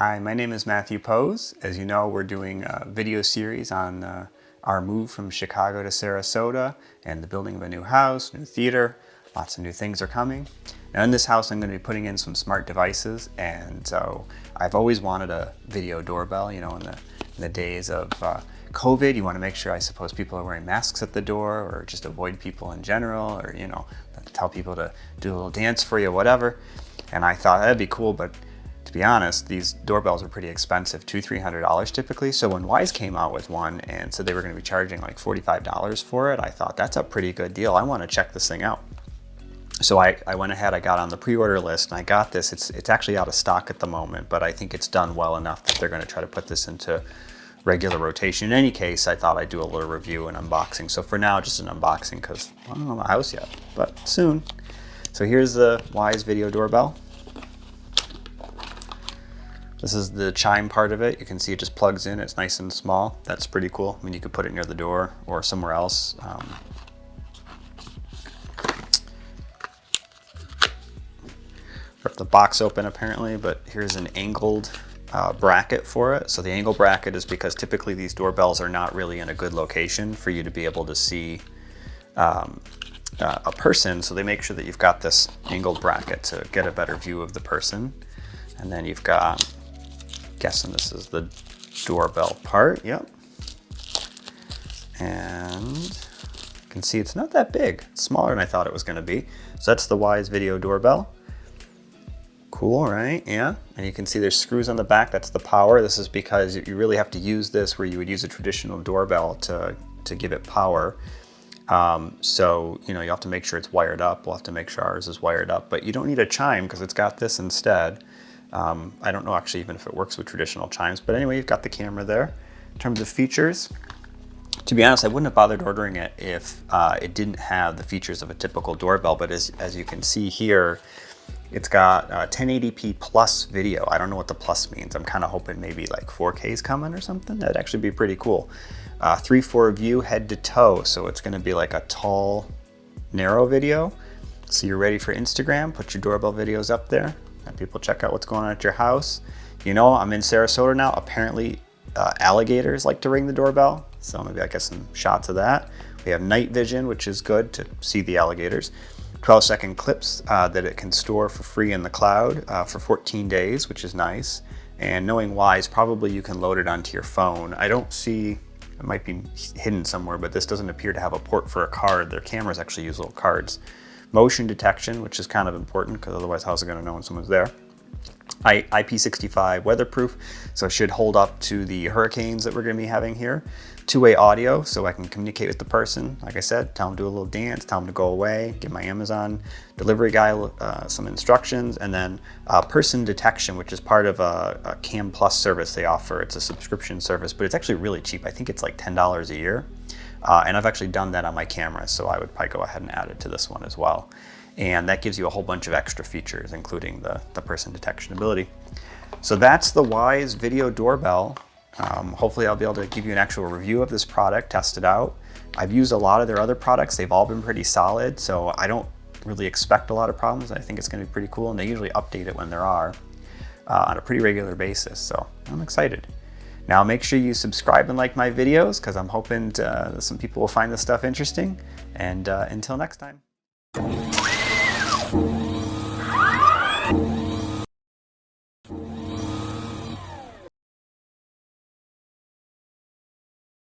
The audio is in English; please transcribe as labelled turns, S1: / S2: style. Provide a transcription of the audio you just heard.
S1: Hi, my name is Matthew Poes. As you know, we're doing a video series on our move from Chicago to Sarasota and the building of a new house, new theater. Lots of new things are coming. Now in this house, I'm going to be putting in some smart devices, and so I've always wanted a video doorbell. You know, in the days of COVID, you want to make sure, I suppose, people are wearing masks at the door, or just avoid people in general, or, you know, tell people to do a little dance for you, whatever. And I thought that'd be cool, but to be honest, these doorbells are pretty expensive, $200–300 typically. So when Wyze came out with one and said they were going to be charging like $45 for it, I thought that's a pretty good deal. I want to check this thing out. So I went ahead, I got on the pre-order list, and I got this. It's actually out of stock at the moment, but I think it's done well enough that they're going to try to put this into regular rotation. In any case, I thought I'd do a little review and unboxing. So for now, just an unboxing because I don't know my house yet, but soon. So here's the Wyze Video Doorbell. This is the Chime part of it. You can see it just plugs in. It's nice and small. That's pretty cool. I mean, you could put it near the door or somewhere else. Rip the box open apparently, but here's an angled bracket for it. So the angle bracket is because typically these doorbells are not really in a good location for you to be able to see a person. So they make sure that you've got this angled bracket to get a better view of the person. And then you've got, guessing this is the doorbell part, yep. And you can see it's not that big. It's smaller than I thought it was going to be. So that's the Wyze Video Doorbell. Cool, right? Yeah. And you can see there's screws on the back. That's the power. This is because you really have to use this where you would use a traditional doorbell to give it power. So, you know, you have to make sure it's wired up. We'll have to make sure ours is wired up, but you don't need a chime because it's got this instead. I don't know actually even if it works with traditional chimes, but anyway, you've got the camera there. In terms of features, to be honest, I wouldn't have bothered ordering it if it didn't have the features of a typical doorbell, but as you can see here, it's got 1080p plus video. I don't know what the plus means. I'm kind of hoping maybe like 4K's coming or something. That'd actually be pretty cool. 3:4 view head to toe, so it's going to be like a tall, narrow video. So you're ready for Instagram. Put your doorbell videos up there. And people check out what's going on at your house. You know, I'm in Sarasota now. Apparently, alligators like to ring the doorbell. So maybe I get some shots of that. We have night vision, which is good to see the alligators. 12-second clips that it can store for free in the cloud for 14 days, which is nice. And knowing Wyze, probably you can load it onto your phone. I don't see, it might be hidden somewhere, but this doesn't appear to have a port for a card. Their cameras actually use little cards. Motion detection, which is kind of important because otherwise how's it going to know when someone's there? IP65 weatherproof, so it should hold up to the hurricanes that we're going to be having here. Two-way audio, so I can communicate with the person. Like I said, tell them to do a little dance, tell them to go away, give my Amazon delivery guy some instructions, and then person detection, which is part of a Cam Plus service they offer. It's a subscription service, but it's actually really cheap. I think it's like $10 a year. And I've actually done that on my camera, so I would probably go ahead and add it to this one as well. And that gives you a whole bunch of extra features, including the person detection ability. So that's the Wyze Video Doorbell. Hopefully I'll be able to give you an actual review of this product, test it out. I've used a lot of their other products. They've all been pretty solid, so I don't really expect a lot of problems. I think it's going to be pretty cool, and they usually update it when there are on a pretty regular basis, so I'm excited. Now make sure you subscribe and like my videos because I'm hoping some people will find this stuff interesting. And until next time.